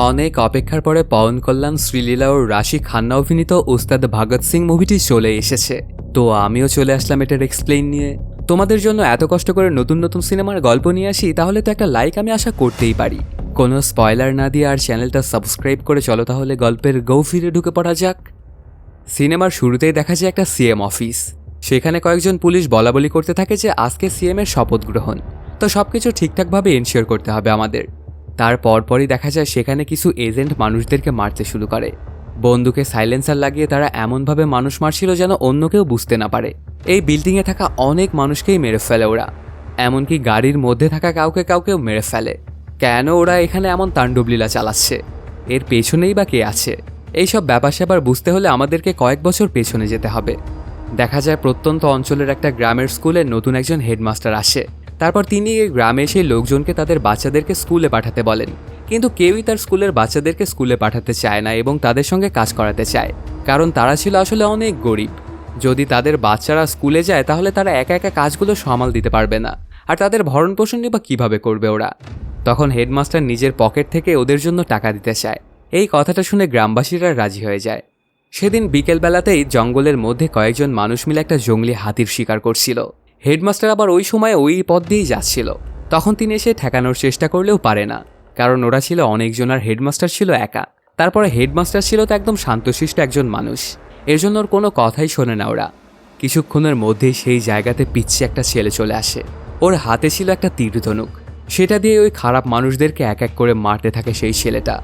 অনেক অপেক্ষার পরে পবন কল্যাণ, শ্রীলীলা ও রাশি খান্না অভিনীত উস্তাদ ভগৎ সিং মুভিটি চলে এসেছে। তো আমিও চলে আসলাম এটার এক্সপ্লেইন নিয়ে। তোমাদের জন্য এত কষ্ট করে নতুন নতুন সিনেমার গল্প নিয়ে আসি, তাহলে তো একটা লাইক আমি আশা করতেই পারি। কোনো স্পয়লার না দিয়ে আর চ্যানেলটা সাবস্ক্রাইব করে চলো তাহলে গল্পের গভীরে ঢুকে পড়া যাক। সিনেমার শুরুতেই দেখা যায় একটা সিএম অফিস। সেখানে কয়েকজন পুলিশ বলাবলি করতে থাকে যে আজকে সিএম এর শপথ গ্রহণ, তো সবকিছু ঠিকঠাকভাবে এনশিওর করতে হবে আমাদের। তার পরপরই দেখা যায় সেখানে কিছু এজেন্ট মানুষদেরকে মারতে শুরু করে। বন্দুকে সাইলেন্সার লাগিয়ে তারা এমনভাবে মানুষ মারছিল যেন অন্য কেউ বুঝতে না পারে। এই বিল্ডিংয়ে থাকা অনেক মানুষকেই মেরে ফেলে ওরা, এমনকি গাড়ির মধ্যে থাকা কাউকে কাউকেও মেরে ফেলে। কেন ওরা এখানে এমন তাণ্ডবলীলা চালাচ্ছে, এর পেছনেই বা কে আছে? এইসব ব্যাপার স্যাপার বুঝতে হলে আমাদেরকে কয়েক বছর পেছনে যেতে হবে। দেখা যায় প্রত্যন্ত অঞ্চলের একটা গ্রামের স্কুলে নতুন একজন হেডমাস্টার আসে। তারপর তিনি এই গ্রামে এসে লোকজনকে তাদের বাচ্চাদেরকে স্কুলে পাঠাতে বলেন, কিন্তু কেউই তার স্কুলের বাচ্চাদেরকে স্কুলে পাঠাতে চায় না এবং তাদের সঙ্গে কাজ করাতে চায়, কারণ তারা ছিল আসলে অনেক গরিব। যদি তাদের বাচ্চারা স্কুলে যায় তাহলে তারা একা একা কাজগুলো সামাল দিতে পারবে না, আর তাদের ভরণ পোষণই বা কীভাবে করবে ওরা। তখন হেডমাস্টার নিজের পকেট থেকে ওদের জন্য টাকা দিতে চায়। এই কথাটা শুনে গ্রামবাসীরা রাজি হয়ে যায়। সেদিন বিকেলবেলাতেই জঙ্গলের মধ্যে কয়েকজন মানুষ মিলে একটা জঙ্গলি হাতির শিকার করছিল। হেডমাস্টার আবার ওই সময় ওই পথ দিয়েই যাচ্ছিল। তখন তিনি এসে ঠেকানোর চেষ্টা করলেও পারে না, কারণ ওরা ছিল অনেকজন আর হেডমাস্টার ছিল একা। তারপরে হেডমাস্টার ছিল তো একদম শান্তশিষ্ট একজন মানুষ, এর জন্য ওর কোনো কথাই শোনে না ওরা। কিছুক্ষণের মধ্যেই সেই জায়গাতে পিচ্ছে একটা ছেলে চলে আসে। ওর হাতে ছিল একটা তীর ধনুক, সেটা দিয়ে ওই খারাপ মানুষদেরকে এক এক করে মারতে থাকে সেই ছেলেটা।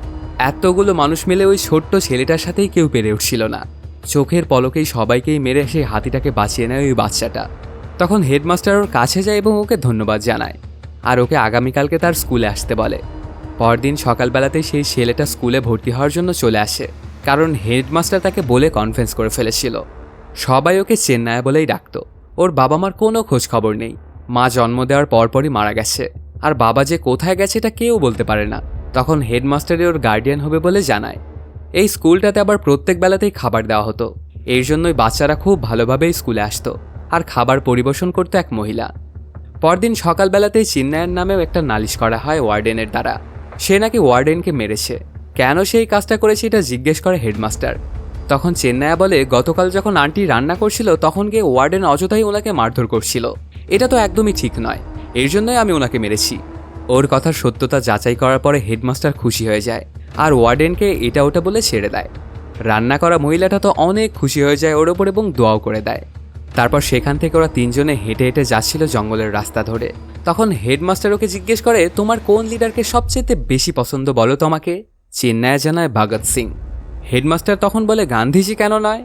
এতগুলো মানুষ মিলে ওই ছোট্ট ছেলেটার সাথেই কেউ পেরে উঠছিল না। চোখের পলকেই সবাইকেই মেরে সেই হাতিটাকে বাঁচিয়ে নেয় ওই বাচ্চাটা। তখন হেডমাস্টার ওর কাছে যায় এবং ওকে ধন্যবাদ জানায়, আর ওকে আগামীকালকে তার স্কুলে আসতে বলে। পরদিন সকালবেলাতেই সেই ছেলেটা স্কুলে ভর্তি হওয়ার জন্য চলে আসে, কারণ হেডমাস্টার তাকে বলে কনফারেন্স করে ফেলেছিল। সবাই ওকে চেন্নাই বলেই ডাকত। ওর বাবা মার কোনো খোঁজ খবর নেই, মা জন্ম দেওয়ার পরপরই মারা গেছে, আর বাবা যে কোথায় গেছে এটা কেউ বলতে পারে না। তখন হেডমাস্টারই ওর গার্ডিয়ান হবে বলে জানায়। এই স্কুলটাতে আবার প্রত্যেক বেলাতেই খাবার দেওয়া হতো, এর জন্যই বাচ্চারা খুব ভালোভাবেই স্কুলে আসতো, আর খাবার পরিবেশন করতো এক মহিলা। পরদিন সকালবেলাতেই চিন্নায়ের নামেও একটা নালিশ করা হয় ওয়ার্ডেনের দ্বারা। সে নাকি ওয়ার্ডেনকে মেরেছে। কেন সেই কাজটা করেছে এটা জিজ্ঞেস করে হেডমাস্টার। তখন চেন্নাইয়া বলে, গতকাল যখন আন্টি রান্না করছিল তখন গিয়ে ওয়ার্ডেন অযথাই ওনাকে মারধর করছিল, এটা তো একদমই ঠিক নয়, এর জন্যই আমি ওনাকে মেরেছি। ওর কথার সত্যতা যাচাই করার পরে হেডমাস্টার খুশি হয়ে যায়, আর ওয়ার্ডেনকে এটা ওটা বলে ছেড়ে দেয়। রান্না করা মহিলাটা তো অনেক খুশি হয়ে যায় ওর ওপর এবং দোয়াও করে দেয়। তারপর সেখান থেকে ওরা তিনজনে হেঁটে হেঁটে যাচ্ছিল জঙ্গলের রাস্তা ধরে। তখন হেডমাস্টার ওকে জিজ্ঞেস করে, তোমার কোন লিডারকে সবচেয়ে বেশি পছন্দ বলো তো আমাকে? চেন্নাইয়া জানায় ভগৎ সিং। হেডমাস্টার তখন বলে, গান্ধীজি কেন নয়?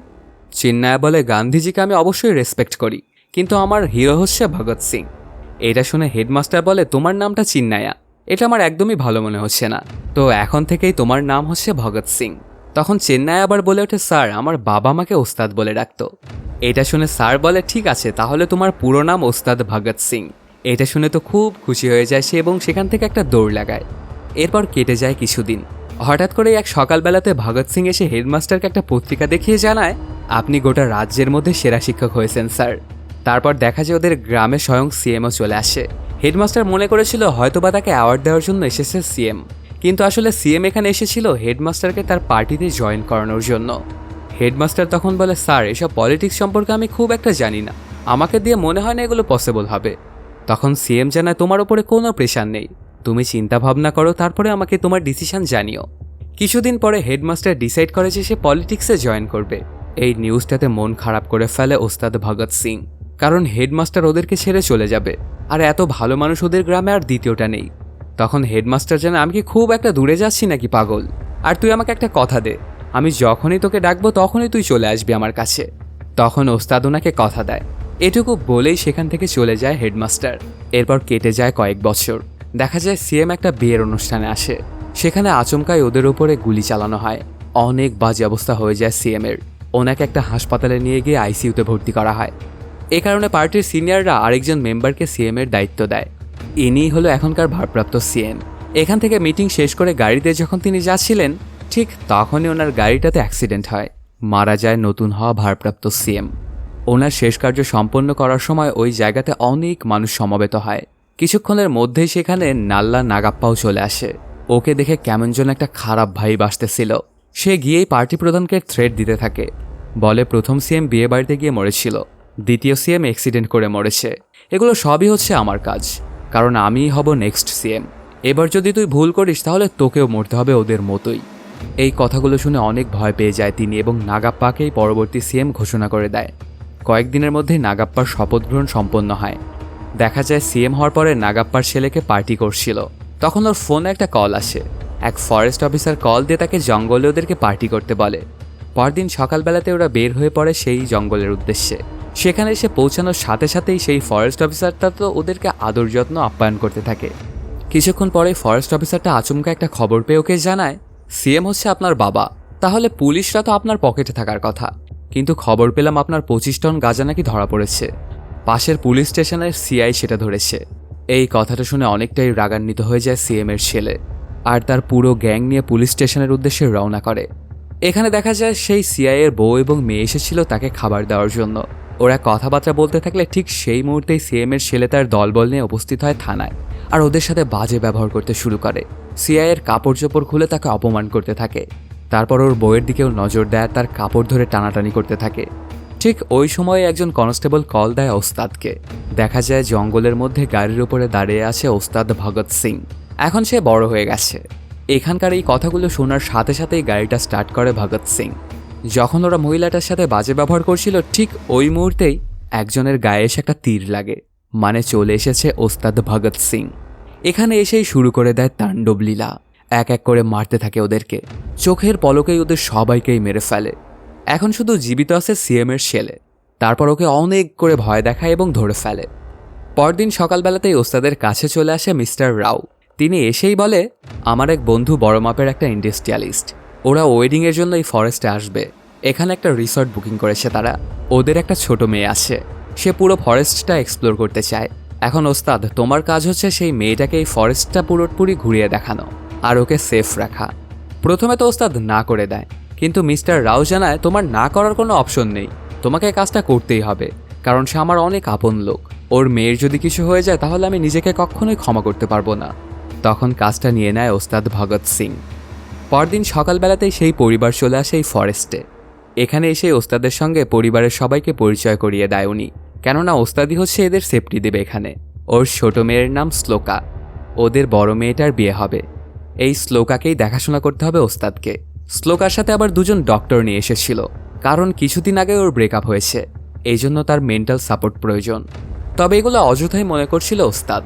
চেন্নাইয়া বলে, গান্ধীজিকে আমি অবশ্যই রেসপেক্ট করি, কিন্তু আমার হিরো হচ্ছে ভগৎ সিং। এটা শুনে হেডমাস্টার বলে, তোমার নামটা চিন্নাইয়া, এটা আমার একদমই ভালো মনে হচ্ছে না, তো এখন থেকেই তোমার নাম হচ্ছে ভগৎ সিং। তখন চেন্নাই আবার বলে ওঠে, স্যার আমার বাবা আমাকে ওস্তাদ বলে ডাকতো। এটা শুনে স্যার বলে, ঠিক আছে তাহলে তোমার পুরো নাম ওস্তাদ ভগৎ সিং। এটা শুনে তো খুব খুশি হয়ে যায় সে এবং সেখান থেকে একটা দৌড় লাগায়। এরপর কেটে যায় কিছুদিন। হঠাৎ করে এক সকালবেলাতে ভগৎ সিং এসে হেডমাস্টারকে একটা পত্রিকা দেখিয়ে জানায়, আপনি গোটা রাজ্যের মধ্যে সেরা শিক্ষক হয়েছেন স্যার। তারপর দেখা যায় ওদের গ্রামে স্বয়ং সিএমও চলে আসে। হেডমাস্টার মনে করেছিল হয়তোবা তাকে অ্যাওয়ার্ড দেওয়ার জন্য এসেছে সিএম, কিন্তু আসলে সিএম এখানে এসেছিল হেডমাস্টারকে তার পার্টিতে জয়েন করানোর জন্য। হেডমাস্টার তখন বলে, স্যার এসব পলিটিক্স সম্পর্কে আমি খুব একটা জানি না, আমাকে দিয়ে মনে হয় না এগুলো পসিবল হবে। তখন সিএম জানায়, তোমার ওপরে কোনো প্রেশার নেই, তুমি চিন্তা ভাবনা করো, তারপরে আমাকে তোমার ডিসিশন জানিও। কিছুদিন পরে হেডমাস্টার ডিসাইড করে যে সে পলিটিক্সে জয়েন করবে। এই নিউজটাতে মন খারাপ করে ফেলে ওস্তাদ ভগৎ সিং, কারণ হেডমাস্টার ওদেরকে ছেড়ে চলে যাবে, আর এত ভালো মানুষ ওদের গ্রামে আর দ্বিতীয়টা নেই। তখন হেডমাস্টার জানে, আমি কি খুব একটা দূরে যাচ্ছি নাকি পাগল? আর তুই আমাকে একটা কথা দে, আমি যখনই তোকে ডাকবো তখনই তুই চলে আসবি আমার কাছে। তখন ওস্তাদ ওনাকে কথা দেয়। এটুকু বলেই সেখান থেকে চলে যায় হেডমাস্টার। এরপর কেটে যায় কয়েক বছর। দেখা যায় সিএম একটা বিয়ের অনুষ্ঠানে আসে। সেখানে আচমকাই ওদের উপরে গুলি চালানো হয়। অনেক বাজে অবস্থা হয়ে যায় সিএম এর। ওনাকে একটা হাসপাতালে নিয়ে গিয়ে আইসিইউতে ভর্তি করা হয়। এ কারণে পার্টির সিনিয়ররা আরেকজন মেম্বারকে সিএম এর দায়িত্ব দেয়। ইনিই হলো এখনকার ভারপ্রাপ্ত সিএম। এখান থেকে মিটিং শেষ করে গাড়িতে যখন তিনি যাচ্ছিলেন, ঠিক তখনই ওনার গাড়িটাতে অ্যাক্সিডেন্ট হয়। মারা যায় নতুন হওয়া ভারপ্রাপ্ত সিএম। ওনার শেষ কার্য সম্পন্ন করার সময় ওই জায়গাতে অনেক মানুষ সমবেত হয়। কিছুক্ষণের মধ্যেই সেখানে নাল্লা নাগাপ্পাও চলে আসে। ওকে দেখে কেমন যেন একটা খারাপ ভাইব আসতেছিল। সে গিয়েই পার্টি প্রধানকে থ্রেট দিতে থাকে, বলে প্রথম সিএম বিয়ে বাড়িতে গিয়ে মরেছিল, দ্বিতীয় সিএম অ্যাক্সিডেন্ট করে মরেছে, এগুলো সবই হচ্ছে আমার কাজ, কারণ আমিই হব নেক্সট সিএম। এবার যদি তুই ভুল করিস তাহলে তোকেও মরতে হবে ওদের মতোই। এই কথাগুলো শুনে অনেক ভয় পেয়ে যায় তিনি এবং নাগাপ্পাকেই পরবর্তী সিএম ঘোষণা করে দেয়। কয়েকদিনের মধ্যেই নাগাপ্পার শপথ গ্রহণ সম্পন্ন হয়। দেখা যায় সিএম হওয়ার পরে নাগাপ্পার ছেলেকে পার্টি করছিল, তখন ওর ফোনে একটা কল আসে। এক ফরেস্ট অফিসার কল দিয়ে তাকে জঙ্গলে ওদেরকে পার্টি করতে বলে। পরদিন সকালবেলাতে ওরা বের হয়ে পড়ে সেই জঙ্গলের উদ্দেশ্যে। সেখানে এসে পৌঁছানোর সাথে সাথেই সেই ফরেস্ট অফিসারটা তো ওদেরকে আদর যত্ন আপ্যায়ন করতে থাকে। কিছুক্ষণ পরে ফরেস্ট অফিসারটা আচমকা একটা খবর পেয়ে ওকে জানায়, সিএম হচ্ছে আপনার বাবা, তাহলে পুলিশরা তো আপনার পকেটে থাকার কথা, কিন্তু খবর পেলাম আপনার 25 টন গাঁজা নাকি ধরা পড়েছে। পাশের পুলিশ স্টেশনের সিআই সেটা ধরেছে। এই কথাটা শুনে অনেকটাই রাগান্বিত হয়ে যায় সিএম এর ছেলে, আর তার পুরো গ্যাং নিয়ে পুলিশ স্টেশনের উদ্দেশ্যে রওনা করে। এখানে দেখা যায় সেই সিআই এর বউ এবং মেয়ে এসেছিল তাকে খাবার দেওয়ার জন্য। ওরা কথাবার্তা বলতে থাকলে ঠিক সেই মুহূর্তেই সিএম এর ছেলে তার দলবল নিয়ে উপস্থিত হয় থানায়, আর ওদের সাথে বাজে ব্যবহার করতে শুরু করে। সিআই এর কাপড় চোপড় খুলে তাকে অপমান করতে থাকে, তারপর ওর বউয়ের দিকেও নজর দেয়, তার কাপড় ধরে টানাটানি করতে থাকে। ঠিক ওই সময়ে একজন কনস্টেবল কল দেয় ওস্তাদকে। দেখা যায় জঙ্গলের মধ্যে গাড়ির উপরে দাঁড়িয়ে আছে ওস্তাদ ভগৎ সিং। এখন সে বড় হয়ে গেছে। এখানকার এই কথাগুলো শোনার সাথে সাথেই গাড়িটা স্টার্ট করে ভগৎ সিং। যখন ওরা মহিলাটার সাথে বাজে ব্যবহার করছিল ঠিক ওই মুহূর্তেই একজনের গায়ে এসে একটা তীর লাগে, মানে চলে এসেছে ওস্তাদ ভগৎ সিং। এখানে এসেই শুরু করে দেয় তাণ্ডব লীলা, এক এক করে মারতে থাকে ওদেরকে, চোখের পলকেই ওদের সবাইকেই মেরে ফেলে। এখন শুধু জীবিত আছে সিএম এর ছেলে, তারপর ওকে অনেক করে ভয় দেখায় এবং ধরে ফেলে। পরদিন সকালবেলাতেই ওস্তাদের কাছে চলে আসে মিস্টার রাও। তিনি এসেই বলে, আমার এক বন্ধু বড় মাপের একটা ইন্ডাস্ট্রিয়ালিস্ট, ওরা ওয়েডিংয়ের জন্য এই ফরেস্টে আসবে। এখানে একটা রিসর্ট বুকিং করেছে তারা। ওদের একটা ছোট মেয়ে আছে, সে পুরো ফরেস্টটা এক্সপ্লোর করতে চায়। এখন ওস্তাদ তোমার কাজ হচ্ছে সেই মেয়েটাকে এই ফরেস্টটা পুরোপুরি ঘুরিয়ে দেখানো আর ওকে সেফ রাখা। প্রথমে তো ওস্তাদ না করে দেয়, কিন্তু মিস্টার রাও জানায় তোমার না করার কোনো অপশন নেই, তোমাকে কাজটা করতেই হবে, কারণ সে আমার অনেক আপন লোক। ওর মেয়ের যদি কিছু হয়ে যায় তাহলে আমি নিজেকে কখনোই ক্ষমা করতে পারবো না। তখন কাজটা নিয়ে নেয় ওস্তাদ ভগৎ সিং। পরদিন সকালবেলাতেই সেই পরিবার চলে আসে এই ফরেস্টে। এখানে এসে ওস্তাদের সঙ্গে পরিবারের সবাইকে পরিচয় করিয়ে দেয় উনি, কেননা ওস্তাদি হচ্ছে এদের সেফটি দেবে এখানে। ওর ছোট মেয়ের নাম শ্লোকা, ওদের বড় মেয়েটার বিয়ে হবে। এই শ্লোকাকেই দেখাশোনা করতে হবে ওস্তাদকে। শ্লোকার সাথে আবার দুজন ডক্টর নিয়ে এসেছিল, কারণ কিছুদিন আগে ওর ব্রেকআপ হয়েছে, এই জন্য তার মেন্টাল সাপোর্ট প্রয়োজন। তবে এগুলো অযথাই মনে করছিল ওস্তাদ।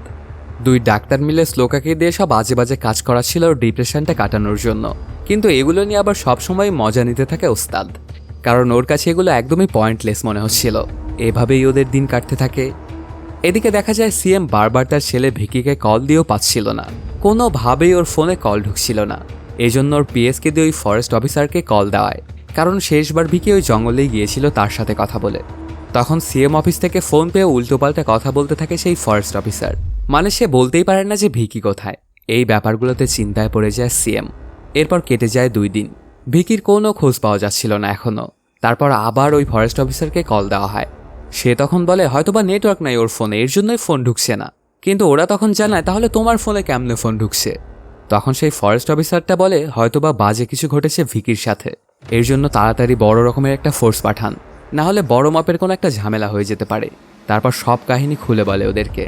দুই ডাক্তার মিলে শ্লোকাকে দিয়ে সব বাজে বাজে কাজ করাচ্ছিল ওর ডিপ্রেশনটা কাটানোর জন্য, কিন্তু এগুলো নিয়ে আবার সবসময় মজা নিতে থাকে ওস্তাদ, কারণ ওর কাছে এগুলো একদমই পয়েন্টলেস মনে হচ্ছিল। এভাবেই ওদের দিন কাটতে থাকে। এদিকে দেখা যায় সিএম বারবার তার ছেলে ভিকিকে কল দিয়েও পাচ্ছিল না, কোনোভাবেই ওর ফোনে কল ঢুকছিল না। এজন্য ওর পিএসকে দিয়ে ওই ফরেস্ট অফিসারকে কল দেওয়ায়, কারণ শেষবার ভিকি ওই জঙ্গলেই গিয়েছিল তার সাথে কথা বলে। তখন সিএম অফিস থেকে ফোন পেয়ে উল্টোপাল্টা কথা বলতে থাকে সেই ফরেস্ট অফিসার, মানে সে বলতেই পারে না যে ভিকি কোথায়। এই ব্যাপারগুলোতে চিন্তায় পড়ে যায় সিএম। এরপর কেটে যায় 2 দিন, ভিকির কোনো খোঁজ পাওয়া যাচ্ছিল না এখনও। তারপর আবার ওই ফরেস্ট অফিসারকে কল দেওয়া হয়। সে তখন বলে হয়তোবা নেটওয়ার্ক নাই ওর ফোনে, এর জন্যই ফোন ঢুকছে না। কিন্তু ওরা তখন জানায় তাহলে তোমার ফোনে কেমনে ফোন ঢুকছে। তখন সেই ফরেস্ট অফিসারটা বলে হয়তোবা বাজে কিছু ঘটেছে ভিকির সাথে, এর জন্য তাড়াতাড়ি বড় রকমের একটা ফোর্স পাঠান, না হলে বড় মাপের কোনো একটা ঝামেলা হয়ে যেতে পারে। তারপর সব কাহিনী খুলে বলে ওদেরকে।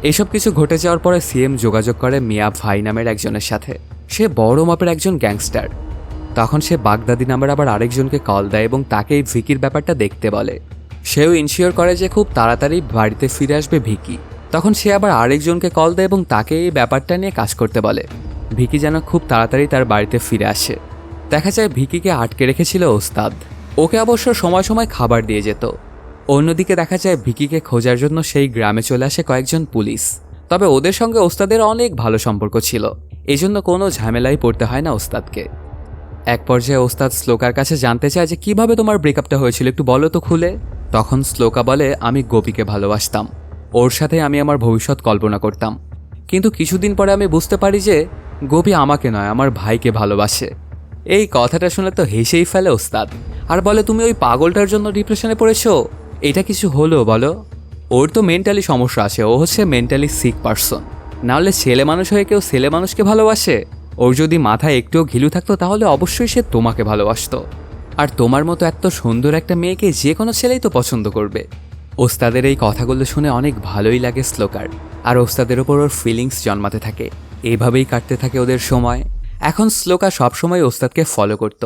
এসব কিছু ঘটে যাওয়ার পরে সিএম যোগাযোগ করে মিয়া ভাই নামের একজনের সাথে, সে বড় মাপের একজন গ্যাংস্টার। তখন সে বাগদাদি নামের আবার আরেকজনকে কল দেয় এবং তাকে এই ভিকির ব্যাপারটা দেখতে বলে। সেও ইনশিওর করে যে খুব তাড়াতাড়ি বাড়িতে ফিরে আসবে ভিকি। তখন সে আবার আরেকজনকে কল দেয় এবং তাকে এই ব্যাপারটা নিয়ে কাজ করতে বলে, ভিকি যেন খুব তাড়াতাড়ি তার বাড়িতে ফিরে আসে। দেখা যায় ভিকিকে আটকে রেখেছিল ওস্তাদ, ওকে অবশ্য সময় সময় খাবার দিয়ে যেত। অন্যদিকে দেখা যায় ভিকিকে খোঁজার জন্য সেই গ্রামে চলে আসে কয়েকজন পুলিশ। তবে ওদের সঙ্গে ওস্তাদের অনেক ভালো সম্পর্ক ছিল, এজন্য কোনো ঝামেলাই পড়তে হয় না ওস্তাদকে। এক পর্যায়ে ওস্তাদ শ্লোকার কাছে জানতে চায় যে কিভাবে তোমার ব্রেকআপটা হয়েছিল, একটু বলো তো খুলে। তখন শ্লোকা বলে আমি গোপীকে ভালোবাসতাম, ওর সাথে আমি আমার ভবিষ্যৎ কল্পনা করতাম, কিন্তু কিছুদিন পরে আমি বুঝতে পারি যে গোপী আমাকে নয় আমার ভাইকে ভালোবাসে। এই কথাটা শুনে তো হেসেই ফেলে ওস্তাদ, আর বলে তুমি ওই পাগলটার জন্য ডিপ্রেশনে পড়েছো, এটা কিছু হলো বলো? ওর তো মেন্টালি সমস্যা আছে, ও হচ্ছে মেন্টালি সিক পারসন, নাহলে ছেলে মানুষ হয়ে কেউ ছেলে মানুষকে ভালোবাসে? ওর যদি মাথায় একটুও ঘিলু থাকতো তাহলে অবশ্যই সে তোমাকে ভালোবাসতো। আর তোমার মতো এত সুন্দর একটা মেয়েকে যে কোনো ছেলেই তো পছন্দ করবে। ওস্তাদের এই কথাগুলো শুনে অনেক ভালোই লাগে শ্লোকার, আর ওস্তাদের ওপর ওর ফিলিংস জন্মাতে থাকে। এইভাবেই কাটতে থাকে ওদের সময়। এখন শ্লোকা সবসময় ওস্তাদকে ফলো করত।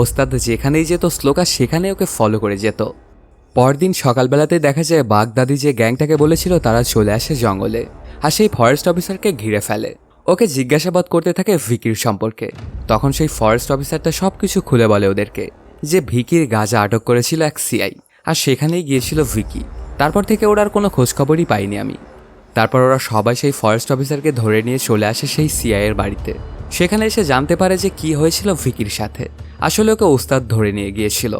ওস্তাদ যেখানেই যেত শ্লোকা সেখানে ওকে ফলো করে যেত। পরদিন সকালবেলাতে দেখা যায় বাগদাদি যে গ্যাংটাকে বলেছিল তারা চলে আসে জঙ্গলে, আর সেই ফরেস্ট অফিসারকে ঘিরে ফেলে। ওকে জিজ্ঞাসাবাদ করতে থাকে ভিকির সম্পর্কে। তখন সেই ফরেস্ট অফিসারটা সবকিছু খুলে বলে ওদেরকে যে ভিকির গাঁজা আটক করেছিল এক সিআই, আর সেখানেই গিয়েছিল ভিকি। তারপর থেকে ওর আর কোনো খোঁজখবরই পাইনি আমি। তারপর ওরা সবাই সেই ফরেস্ট অফিসারকে ধরে নিয়ে চলে আসে সেই সিআইয়ের বাড়িতে। সেখানে এসে জানতে পারে যে কি হয়েছিল ভিকির সাথে। আসলে ওকে ওস্তাদ ধরে নিয়ে গিয়েছিল।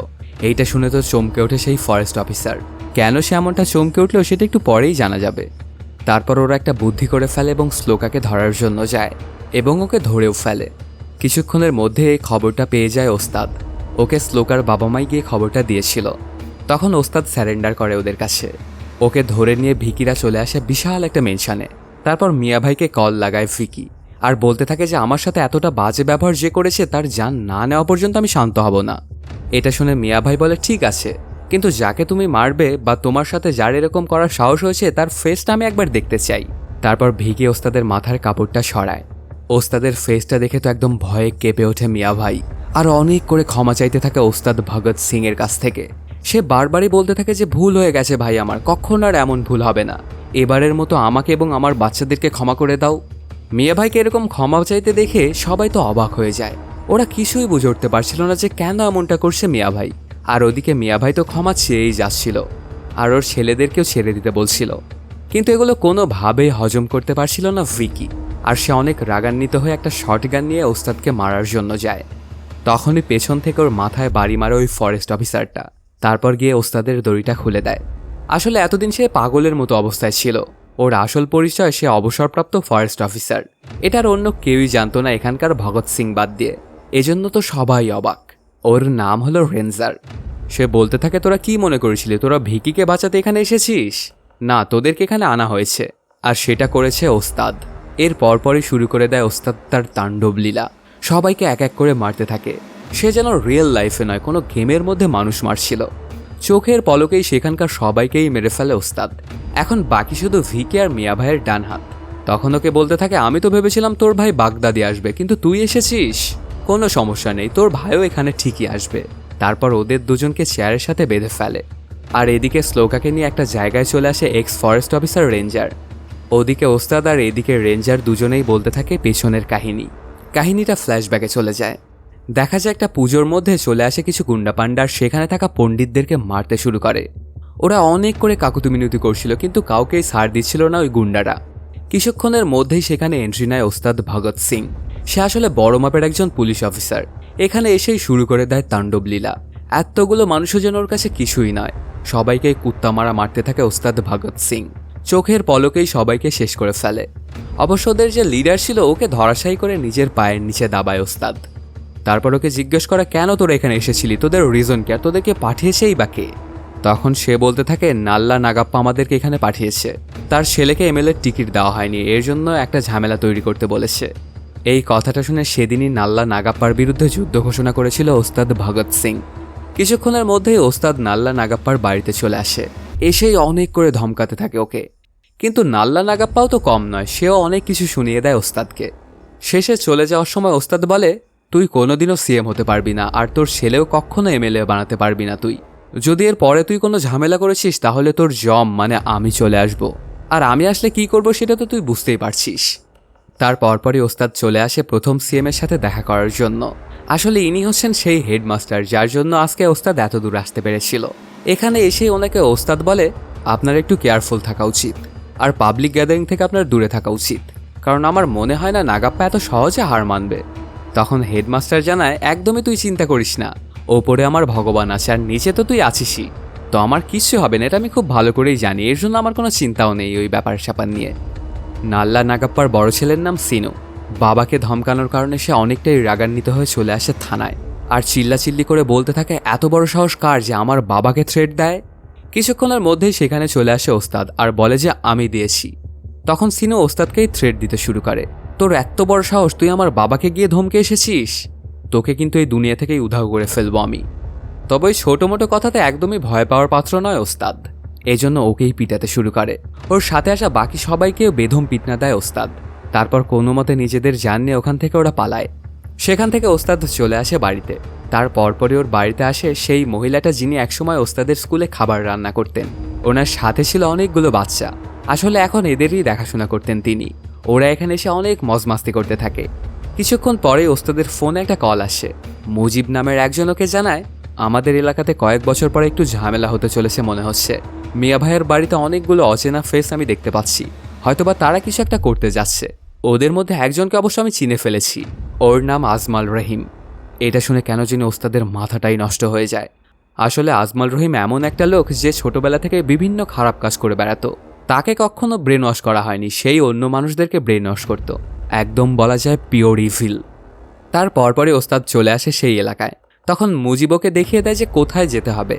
এইটা শুনে তো চমকে ওঠে সেই ফরেস্ট অফিসার। কেন সে এমনটা চমকে উঠলো সেটা একটু পরেই জানা যাবে। তারপর ওরা একটা বুদ্ধি করে ফেলে এবং শ্লোকাকে ধরার জন্য যায়, এবং ওকে ধরেও ফেলে। কিছুক্ষণের মধ্যে এই খবরটা পেয়ে যায় ওস্তাদ। ওকে শ্লোকার বাবা মাই গিয়ে খবরটা দিয়েছিল। তখন ওস্তাদ স্যারেন্ডার করে ওদের কাছে। ওকে ধরে নিয়ে ভিকিরা চলে আসে বিশাল একটা মেনশনে। তারপর মিয়া ভাইকে কল লাগায় ভিকি, আর বলতে থাকে যে আমার সাথে এতটা বাজে ব্যবহার যে করেছে তার জান না নেওয়া পর্যন্ত আমি শান্ত হব না। এটা শুনে মিয়া ভাই বলে ঠিক আছে, কিন্তু যাকে তুমি মারবে বা তোমার সাথে যার এরকম করার সাহস হয়েছে তার ফেসটা আমি একবার দেখতে চাই। তারপর ভিকি ওস্তাদের মাথার কাপড়টা সরায়। ওস্তাদের ফেসটা দেখে তো একদম ভয়ে কেঁপে ওঠে মিয়া ভাই, আর অনেক করে ক্ষমা চাইতে থাকে ওস্তাদ ভগৎ সিং এর কাছ থেকে। সে বারবারই বলতে থাকে যে ভুল হয়ে গেছে ভাই, আমার কখনো আর এমন ভুল হবে না। এবারের মতো আমাকে এবং আমার বাচ্চাদেরকে ক্ষমা করে দাও। মিয়া ভাইকে এরকম ক্ষমা চাইতে দেখে সবাই তো অবাক হয়ে যায়। ওরা কিছুই বুঝে উঠতে পারছিল না যে কেন এমনটা করছে মিয়া ভাই। আর ওদিকে মিয়া ভাই তো ক্ষমা চেয়েই যাচ্ছিল, আর ওর ছেলেদেরকেও ছেড়ে দিতে বলছিল। কিন্তু এগুলো কোনোভাবেই হজম করতে পারছিল না ভিকি, আর সে অনেক রাগান্বিত হয়ে একটা শর্টগান নিয়ে ওস্তাদকে মারার জন্য যায়। তখনই পেছন থেকে ওর মাথায় বাড়ি মারে ওই ফরেস্ট অফিসারটা। তারপর গিয়ে ওস্তাদের দড়িটা খুলে দেয়। আসলে এতদিন সে পাগলের মতো অবস্থায় ছিল। ওর আসল পরিচয় সে অবসরপ্রাপ্ত ফরেস্ট অফিসার। এটার অন্য কেউই জানতো না এখানকার ভগৎ সিং বাদ দিয়ে। এজন্য তো সবাই অবাক। ওর নাম হলো রেঞ্জার। সে বলতে থাকে তোরা কি মনে করেছিলি তোরা ভিকিকে বাঁচাতে এখানে এসেছিস? না, তোদেরকে এখানে আনা হয়েছে, আর সেটা করেছে ওস্তাদ। এর পরপরই শুরু করে দেয় ওস্তাদ তার তাণ্ডব লীলা। সবাইকে এক এক করে মারতে থাকে। সে যেন রিয়েল লাইফে নয়, কোনো গেমের মধ্যে মানুষ মারছিল। চোখের পলকেই সেখানকার সবাইকেই মেরে ফেলে ওস্তাদ। এখন বাকি শুধু ভিকি আর মিয়া ভাইয়ের ডান হাত। তখন ওকে বলতে থাকে আমি তো ভেবেছিলাম তোর ভাই বাগদাদি আসবে, কিন্তু তুই এসেছিস। কোনো সমস্যা নেই, তোর ভাইও এখানে ঠিকই আসবে। তারপর ওদের দুজনকে চেয়ারের সাথে বেঁধে ফেলে। আর এদিকে শ্লোকাকে নিয়ে একটা জায়গায় চলে আসে এক্স ফরেস্ট অফিসার রেঞ্জার। ওদিকে ওস্তাদ আর এদিকে রেঞ্জার দুজনেই বলতে থাকে পেছনের কাহিনীটা ফ্ল্যাশব্যাকে চলে যায়। দেখা যায় একটা পুজোর মধ্যে চলে আসে কিছু গুন্ডা পান্ডার, সেখানে থাকা পণ্ডিতদেরকে মারতে শুরু করে। ওরা অনেক করে কাকুতিমিনতি করছিল, কিন্তু কাউকেই ছাড় দিচ্ছিল না ওই গুন্ডারা। কিছুক্ষণের মধ্যেই সেখানে এন্ট্রি নেয় ওস্তাদ ভগৎ সিং। সে আসলে বড় মাপের একজন পুলিশ অফিসার। এখানে এসেই শুরু করে দেয় তাণ্ডব লীলা। এতগুলো মানুষও যেন ওর কাছে কিছুই নয়। সবাইকে কুত্তা মারা মারতে থাকে ওস্তাদ ভগৎ সিং। চোখের পলকেই সবাইকে শেষ করে ফেলে। অবশ্য ওদের যে লিডার ছিল ওকে ধরাশায়ী করে নিজের পায়ের নিচে দাবায় ওস্তাদ। তারপর ওকে জিজ্ঞেস করা কেন তোরা এখানে এসেছিলি, তোদের রিজন কি, আর তোদেরকে পাঠিয়েছেই বা কে? তখন সে বলতে থাকে নাল্লা নাগাপ্পা আমাদেরকে এখানে পাঠিয়েছে। তার ছেলেকে এমএলএর টিকিট দেওয়া হয়নি, এর জন্য একটা ঝামেলা তৈরি করতে বলেছে। এই কথাটা শুনে সেদিনই নাল্লা নাগাপ্পার বিরুদ্ধে যুদ্ধ ঘোষণা করেছিল ওস্তাদ ভগৎ সিং। কিছুক্ষণের মধ্যেই ওস্তাদ নাল্লা নাগাপ্পার বাড়িতে চলে আসে। এসেই অনেক করে ধমকাতে থাকে ওকে। কিন্তু নাল্লা নাগাপ্পাও তো কম নয়, সেও অনেক কিছু শুনিয়ে দেয় ওস্তাদকে। শেষে চলে যাওয়ার সময় ওস্তাদ বলে তুই কোনোদিনও সিএম হতে পারবি না, আর তোর ছেলেও কখনো এমএলএ বানাতে পারবি না তুই। যদি এর পরে তুই কোনো ঝামেলা করেছিস তাহলে তোর জম মানে আমি চলে আসব, আর আমি আসলে কি করব সেটা তো তুই বুঝতেই পারছিস। তার পরপরই ওস্তাদ চলে আসে প্রথম সিএম এর সাথে দেখা করার জন্য। আসলে ইনি হচ্ছেন সেই হেডমাস্টার যার জন্য আজকে ওস্তাদ এত দূর আসতে পেরেছিল। এখানে এসে ওনাকে ওস্তাদ বলে আপনার একটু কেয়ারফুল থাকা উচিত, আর পাবলিক গ্যাদারিং থেকে আপনার দূরে থাকা উচিত, কারণ আমার মনে হয় না নাগাপ্পা এত সহজে হার মানবে। তখন হেডমাস্টার জানায় একদমই তুই চিন্তা করিস না, ওপরে আমার ভগবান আছে আর নিচে তো তুই আছিসই, তো আমার কিচ্ছু হবে না, এটা আমি খুব ভালো করেই জানি, এর জন্য আমার কোনো চিন্তাও নেই ওই ব্যাপার স্যাপার নিয়ে। নাল্লা নাগাপ্পার বড় ছেলের নাম সিনু। বাবাকে ধমকানোর কারণে সে অনেকটাই রাগান্বিত হয়ে চলে আসে থানায়, আর চিল্লাচিল্লি করে বলতে থাকে এত বড় সাহস কার যে আমার বাবাকে থ্রেট দেয়। কিছুক্ষণের মধ্যেই সেখানে চলে আসে ওস্তাদ আর বলে যে আমি দিয়েছি। তখন সিনু ওস্তাদকেই থ্রেট দিতে শুরু করে। তোর এত বড় সাহস, তুই আমার বাবাকে গিয়ে ধমকে এসেছিস? তোকে কিন্তু এই দুনিয়া থেকেই উধাও করে ফেলবো আমি। তবে ওই ছোটো মোটো কথাতে একদমই ভয় পাওয়ার পাত্র নয় ওস্তাদ, এজন্য ওকেই পিটাতে শুরু করে। ওর সাথে আসা বাকি সবাইকেও বেধম পিটনা দেয় ওস্তাদ। তারপর কোনো মতে নিজেদের জান নিয়ে ওখান থেকে ওরা পালায়। সেখান থেকে ওস্তাদ চলে আসে বাড়িতে। তার পরপরই ওর বাড়িতে আসে সেই মহিলাটা যিনি একসময় ওস্তাদের স্কুলে খাবার রান্না করতেন। ওনার সাথে ছিল অনেকগুলো বাচ্চা, আসলে এখন এদেরই দেখাশোনা করতেন তিনি। ওরা এখানে এসে অনেক মজমাস্তি করতে থাকে। কিছুক্ষণ পরেই ওস্তাদের ফোনে একটা কল আসে। মুজিব নামের একজন ওকে জানায়, আমাদের এলাকাতে কয়েক বছর পরে একটু ঝামেলা হতে চলেছে মনে হচ্ছে। মিয়া ভাইয়ের বাড়িতে অনেকগুলো অচেনা ফেস আমি দেখতে পাচ্ছি, হয়তোবা তারা কিছু একটা করতে যাচ্ছে। ওদের মধ্যে একজনকে অবশ্য আমি চিনে ফেলেছি, ওর নাম আজমাল রহিম। এটা শুনে কেন যেন ওস্তাদের মাথাটাই নষ্ট হয়ে যায়। আসলে আজমাল রহিম এমন একটা লোক যে ছোটবেলা থেকে বিভিন্ন খারাপ কাজ করে বেড়াতো। তাকে কখনো ব্রেন ওয়াশ করা হয়নি, সেই অন্য মানুষদেরকে ব্রেন ওয়াশ করত। একদম বলা যায় পিওর ইভিল। তার পরপরই ওস্তাদ চলে আসে সেই এলাকায়। তখন মুজিবকে দেখিয়ে দেয় যে কোথায় যেতে হবে।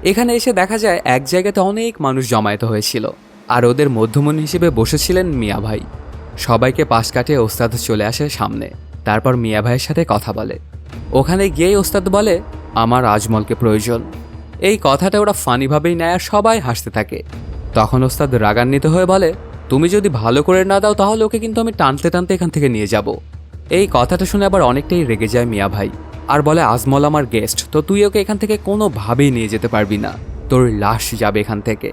এখানে এসে দেখা যায় এক জায়গাতে অনেক মানুষ জমায়েত হয়েছিল, আর ওদের মধ্যমণি হিসেবে বসেছিলেন মিয়া ভাই। সবাইকে পাশ কাটিয়ে ওস্তাদ চলে আসে সামনে। তারপর মিয়া ভাইয়ের সাথে কথা বলে। ওখানে গিয়েই ওস্তাদ বলে, আমার আজমলকে প্রয়োজন। এই কথাটা ওরা ফানিভাবেই নেয় আর সবাই হাসতে থাকে। তখন ওস্তাদ রাগান্বিত হয়ে বলে, তুমি যদি ভালো করে না দাও তাহলে ওকে কিন্তু আমি টানতে টানতে এখান থেকে নিয়ে যাব। এই কথাটা শুনে আবার অনেকটাই রেগে যায় মিয়া ভাই, আর বলে, আজমল আমার গেস্ট, তো তুই ওকে এখান থেকে কোনোভাবেই নিয়ে যেতে পারবি না, তোর লাশ যাবে এখান থেকে।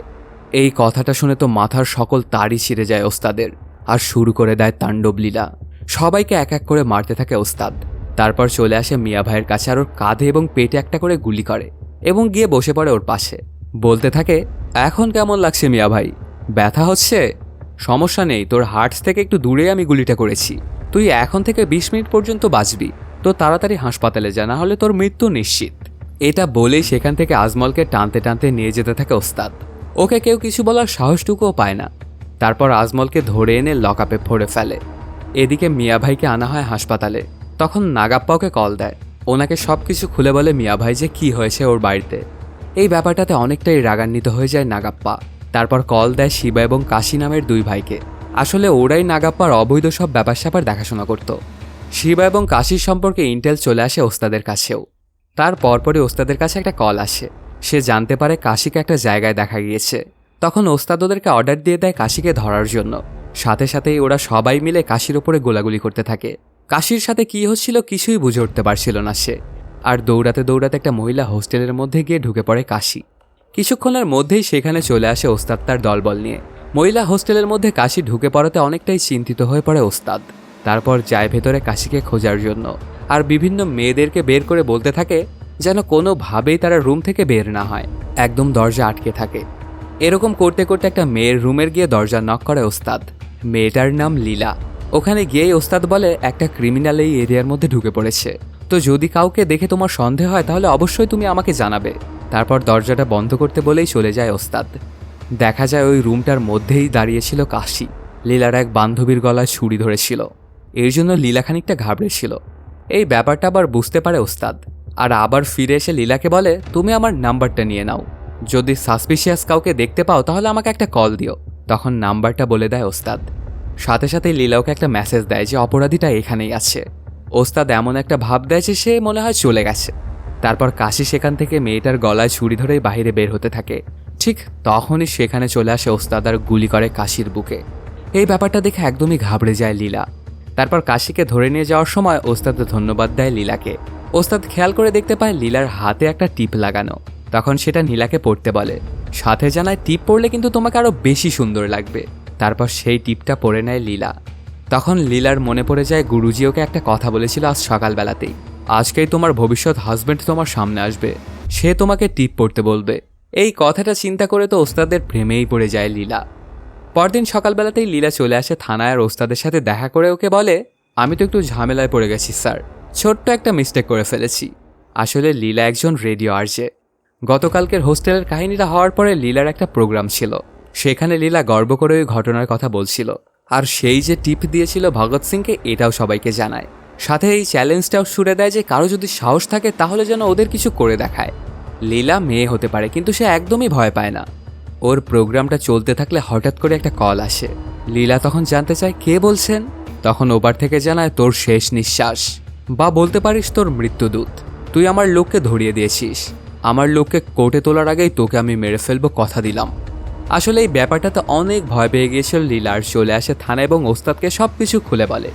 এই কথাটা শুনে তো মাথার সকল তারই ছিঁড়ে যায় ওস্তাদের, আর শুরু করে দেয় তাণ্ডব লীলা। সবাইকে এক এক করে মারতে থাকে ওস্তাদ। তারপর চলে আসে মিয়া ভাইয়ের কাছে আর ওর কাঁধে এবং পেটে একটা করে গুলি করে এবং গিয়ে বসে পড়ে ওর পাশে। বলতে থাকে, এখন কেমন লাগছে মিয়া ভাই? ব্যথা হচ্ছে? সমস্যা নেই, তোর হার্টস থেকে একটু দূরে আমি গুলিটা করেছি। তুই এখন থেকে 20 মিনিট পর্যন্ত বাঁচবি, তো তাড়াতাড়ি হাসপাতালে যা, না হলে তোর মৃত্যু নিশ্চিত। এটা বলেই সেখান থেকে আজমলকে টানতে টানতে নিয়ে যেতে থাকে ওস্তাদ। ওকে কেউ কিছু বলার সাহসটুকুও পায় না। তারপর আজমলকে ধরে এনে লকআপে ভরে ফেলে। এদিকে মিয়া ভাইকে আনা হয় হাসপাতালে। তখন নাগাপ্পা ওকে কল দেয়। ওনাকে সব কিছু খুলে বলে মিয়া ভাই যে কী হয়েছে ওর বাড়িতে। এই ব্যাপারটাতে অনেকটাই রাগান্বিত হয়ে যায় নাগাপ্পা। তারপর কল দেয় শিবা এবং কাশি নামের দুই ভাইকে। আসলে ওরাই নাগাপ্পার অবৈধ সব ব্যাপার স্যাপার দেখাশোনা করত। শিবা এবং কাশির সম্পর্কে ইন্টেল চলে আসে ওস্তাদের কাছেও। তার পরপরই ওস্তাদের কাছে একটা কল আসে। সে জানতে পারে কাশিকে একটা জায়গায় দেখা গিয়েছে। তখন ওস্তাদ ওদেরকে অর্ডার দিয়ে দেয় কাশিকে ধরার জন্য। সাথে সাথেই ওরা সবাই মিলে কাশির ওপরে গোলাগুলি করতে থাকে। কাশির সাথে কী হচ্ছিল কিছুই বুঝে উঠতে পারছিল না সে। আর দৌড়াতে দৌড়াতে একটা মহিলা হোস্টেলের মধ্যে গিয়ে ঢুকে পড়ে কাশি। কিছুক্ষণের মধ্যেই সেখানে চলে আসে ওস্তাদ তার দলবল নিয়ে। মহিলা হোস্টেলের মধ্যে কাশি ঢুকে পড়াতে অনেকটাই চিন্তিত হয়ে পড়ে ওস্তাদ। তারপর যায় ভেতরে কাশিকে খোঁজার জন্য, আর বিভিন্ন মেয়েদেরকে বের করে বলতে থাকে যেন কোনোভাবেই তারা রুম থেকে বের না হয়, একদম দরজা আটকে থাকে। এরকম করতে করতে একটা মেয়ের রুমের গিয়ে দরজা নক করে ওস্তাদ। মেয়েটার নাম লীলা। ওখানে গিয়েই ওস্তাদ বলে, একটা ক্রিমিনাল এই এরিয়ার মধ্যে ঢুকে পড়েছে, তো যদি কাউকে দেখে তোমার সন্দেহ হয় তাহলে অবশ্যই তুমি আমাকে জানাবে। তারপর দরজাটা বন্ধ করতে বলেই চলে যায় ওস্তাদ। দেখা যায় ওই রুমটার মধ্যেই দাঁড়িয়েছিল কাশি। লীলার এক বান্ধবীর গলায় ছুরি ধরেছিল। এর জন্য লীলা খানিকটা ঘাবড়েছিল। এই ব্যাপারটা আবার বুঝতে পারে ওস্তাদ, আর আবার ফিরে এসে লীলাকে বলে, তুমি আমার নাম্বারটা নিয়ে নাও, যদি সাসপিশিয়াস কাউকে দেখতে পাও তাহলে আমাকে একটা কল দিও। তখন নাম্বারটা বলে দেয় ওস্তাদ। সাথে সাথেই লীলাওকে একটা মেসেজ দেয় যে অপরাধীটা এখানেই আছে। ওস্তাদ এমন একটা ভাব দেয় যে সে মনে হয় চলে গেছে। তারপর কাশি সেখান থেকে মেয়েটার গলায় ছুরি ধরেই বাইরে বের হতে থাকে। ঠিক তখনই সেখানে চলে আসে ওস্তাদ আর গুলি করে কাশির বুকে। এই ব্যাপারটা দেখে একদমই ঘাবড়ে যায় লীলা। তারপর কাশিকে ধরে নিয়ে যাওয়ার সময় ওস্তাদ ধন্যবাদ দেয় লীলাকে। ওস্তাদ খেয়াল করে দেখতে পায় লীলার হাতে একটা টিপ লাগানো। তখন সেটা নীলাকে পড়তে বলে, সাথে জানায় টিপ পরলে কিন্তু তোমাকে আরও বেশি সুন্দর লাগবে। তারপর সেই টিপটা পরে নেয় লীলা। তখন লীলার মনে পড়ে যায় গুরুজি ওকে একটা কথা বলেছিল আজ সকালবেলাতেই, আজকেই তোমার ভবিষ্যৎ হাজব্যান্ড তোমার সামনে আসবে, সে তোমাকে টিপ পরতে বলবে। এই কথাটা চিন্তা করে তো ওস্তাদের প্রেমেই পড়ে যায় লীলা। পরদিন সকালবেলাতেই লীলা চলে আসে থানায় আর ওস্তাদের সাথে দেখা করে ওকে বলে, আমি তো একটু ঝামেলায় পড়ে গেছি স্যার, ছোট্ট একটা মিস্টেক করে ফেলেছি। আসলে লীলা একজন রেডিও আরজে। গতকালকের হোস্টেলের কাহিনীটা হওয়ার পরে লীলার একটা প্রোগ্রাম ছিল, সেখানে লীলা গর্ব করে ওই ঘটনার কথা বলছিল। আর সেই যে টিপ দিয়েছিল ভগৎ সিংকে এটাও সবাইকে জানায়। সাথে এই চ্যালেঞ্জটাও ছুড়ে দেয় যে কারো যদি সাহস থাকে তাহলে যেন ওদের কিছু করে দেখায়। লীলা মেয়ে হতে পারে কিন্তু সে একদমই ভয় পায় না। ওর প্রোগ্রামটা চলতে থাকলে হঠাৎ করে একটা কল আসে। লীলা তখন জানতে চায় কে বলছেন। তখন ওপার থেকে জানায় তোর শেষ নিঃশ্বাস, বা বলতে পারিস তোর মৃত্যুদূত। তুই আমার লোককে ধরিয়ে দিয়েছিস, আমার লোককে কোর্টে তোলার আগেই তোকে আমি মেরে ফেলবো, কথা দিলাম। আসলে এই ব্যাপারটাতে অনেক ভয় পেয়ে গিয়েছিল লীলার। চলে আসে থানা এবং ওস্তাদকে সব কিছু খুলে বলে।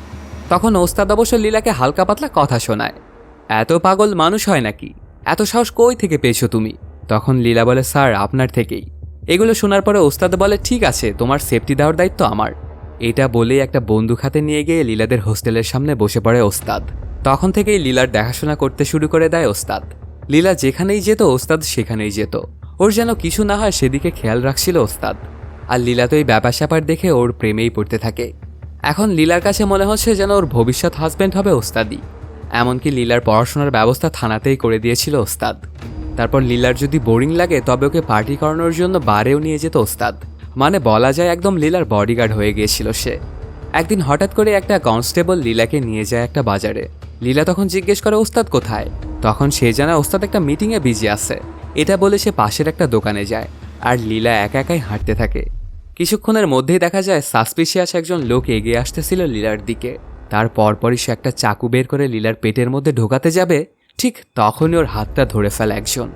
তখন ওস্তাদ অবশ্য লীলাকে হালকা পাতলা কথা শোনায়। এত পাগল মানুষ হয় নাকি, এত সাহস কই থেকে পেয়েছো তুমি? তখন লীলা বলে স্যার আপনার থেকেই। এগুলো শোনার পরে ওস্তাদ বলে ঠিক আছে, তোমার সেফটি দেওয়ার দায়িত্ব আমার। এটা বলেই একটা বন্দুক হাতে নিয়ে গিয়ে লীলাদের হোস্টেলের সামনে বসে পড়ে ওস্তাদ। তখন থেকেই লীলার দেখাশোনা করতে শুরু করে দেয় ওস্তাদ। লীলা যেখানেই যেত ওস্তাদ সেখানেই যেত, ওর যেন কিছু না হয় সেদিকে খেয়াল রাখছিল ওস্তাদ। আর লীলা তো এই ব্যাপার স্যাপার দেখে ওর প্রেমেই পড়তে থাকে। এখন লীলার কাছে মনে হচ্ছে যেন ওর ভবিষ্যৎ হাজব্যান্ড হবে ওস্তাদই। এমনকি লীলার পড়াশোনার ব্যবস্থা থানাতেই করে দিয়েছিল ওস্তাদ। তারপর লীলার যদি বোরিং লাগে তবে ওকে পার্টি করানোর জন্য বারেও নিয়ে যেত ওস্তাদ। মানে বলা যায় একদম লীলার বডিগার্ড হয়ে গিয়েছিল সে। একদিন হঠাৎ করে একটা কনস্টেবল লীলাকে নিয়ে যায় একটা বাজারে। লীলা তখন জিজ্ঞেস করে ওস্তাদ কোথায়? তখন সে জানায় ওস্তাদ একটা মিটিংয়ে বিজি আছে। এটা বলে সে পাশের একটা দোকানে যায়, আর লীলা একা একাই হাঁটতে থাকে। কিছুক্ষণের মধ্যেই দেখা যায় সাসপিশিয়াস একজন লোক এগিয়ে আসতেছিল লীলার দিকে। তার পরপরই সে একটা চাকু বের করে লীলার পেটের মধ্যে ঢোকাতে যাবে, ঠিক তখনই ওর হাতটা ধরে ফেলে একজন।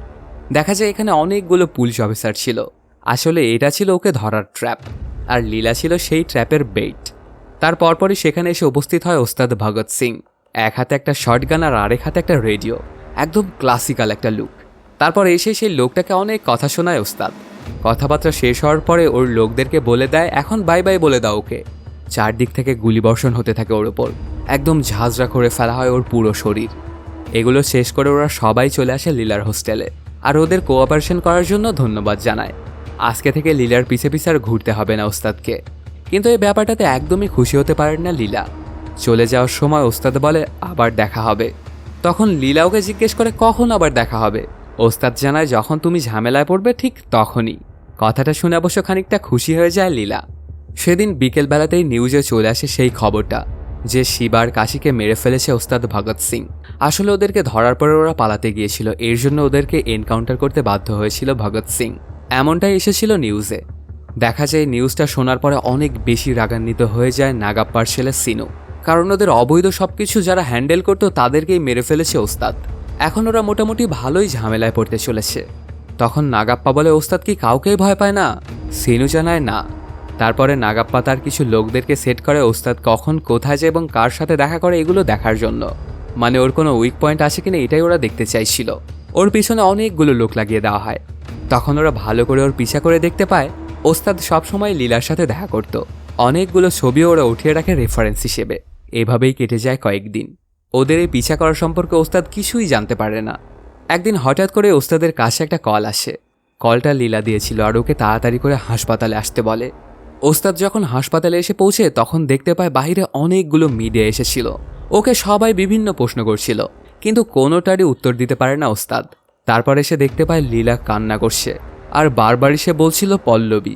দেখা যায় এখানে অনেকগুলো পুলিশ অফিসার ছিল। আসলে এটা ছিল ওকে ধরার ট্র্যাপ, আর লীলা ছিল সেই ট্র্যাপের বেইট। তার পরপরই সেখানে এসে উপস্থিত হয় ওস্তাদ ভগৎ সিং। এক হাতে একটা শটগান আর আরেক হাতে একটা রেডিও, একদম ক্লাসিক্যাল একটা লুক। তারপর এসে সেই লোকটাকে অনেক কথা শোনায় ওস্তাদ। কথাবার্তা শেষ হওয়ার পরে ওর লোকদেরকে বলে দেয় এখন বাই বাই বলে দাও ওকে। চারদিক থেকে গুলিবর্ষণ হতে থাকে ওর ওপর, একদম ঝাঁঝরা করে ফেলা হয় ওর পুরো শরীর। এগুলো শেষ করে ওরা সবাই চলে আসে লীলার হোস্টেলে, আর ওদের কোঅপারেশন করার জন্য ধন্যবাদ জানায়। আজকে থেকে লীলার পিছে পিছে আর ঘুরতে হবে না ওস্তাদকে। কিন্তু এই ব্যাপারটাতে একদমই খুশি হতে পারেন না লীলা। চলে যাওয়ার সময় ওস্তাদ বলে আবার দেখা হবে। তখন লীলা ওকে জিজ্ঞেস করে কখন আবার দেখা হবে? ওস্তাদ জানায় যখন তুমি ঝামেলায় পড়বে ঠিক তখনই। কথাটা শুনে অবশ্য খানিকটা খুশি হয়ে যায় লীলা। সেদিন বিকেলবেলাতেই নিউজে চলে আসে সেই খবরটা যে শিবার কাশিকে মেরে ফেলেছে ওস্তাদ ভগৎ সিং। আসলে ওদেরকে ধরার পরে ওরা পালাতে গিয়েছিল, এর জন্য ওদেরকে এনকাউন্টার করতে বাধ্য হয়েছিল ভগৎ সিং, এমনটাই এসেছিল নিউজে। দেখা যায় নিউজটা শোনার পরে অনেক বেশি রাগান্বিত হয়ে যায় নাগাপ্পার ছেলে সিনু। কারণ ওদের অবৈধ সবকিছু যারা হ্যান্ডেল করতো তাদেরকেই মেরে ফেলেছে ওস্তাদ। এখন ওরা মোটামুটি ভালোই ঝামেলায় পড়তে চলেছে। তখন নাগাপ্পা বলে ওস্তাদ কি কাউকেই ভয় পায় না? সিনু জানায় না। তারপরে নাগাপ্পা তার কিছু লোকদেরকে সেট করে ওস্তাদ কখন কোথায় যায় এবং কার সাথে দেখা করে এগুলো দেখার জন্য। মানে ওর কোনো উইক পয়েন্ট আছে কিনা এটাই ওরা দেখতে চাইছিল। ওর পিছনে অনেকগুলো লোক লাগিয়ে দেওয়া হয়। তখন ওরা ভালো করে ওর পিছা করে দেখতে পায় ওস্তাদ সবসময় লীলার সাথে দেখা করত। অনেকগুলো ছবিও ওরা উঠিয়ে রাখে রেফারেন্স হিসেবে। এভাবেই কেটে যায় কয়েকদিন। ওদের এই পিছা করা সম্পর্কে ওস্তাদ কিছুই জানতে পারে না। একদিন হঠাৎ করে ওস্তাদের কাছে একটা কল আসে। কলটা লীলা দিয়েছিল আর ওকে তাড়াতাড়ি করে হাসপাতালে আসতে বলে। ওস্তাদ যখন হাসপাতালে এসে পৌঁছে তখন দেখতে পায় বাইরে অনেকগুলো মিডিয়া এসেছিল। ওকে সবাই বিভিন্ন প্রশ্ন করছিল, কিন্তু কোনোটারই উত্তর দিতে পারে না ওস্তাদ। তারপর এসে দেখতে পায় লীলা কান্না করছে, আর বারবার সে বলছিল পল্লবী।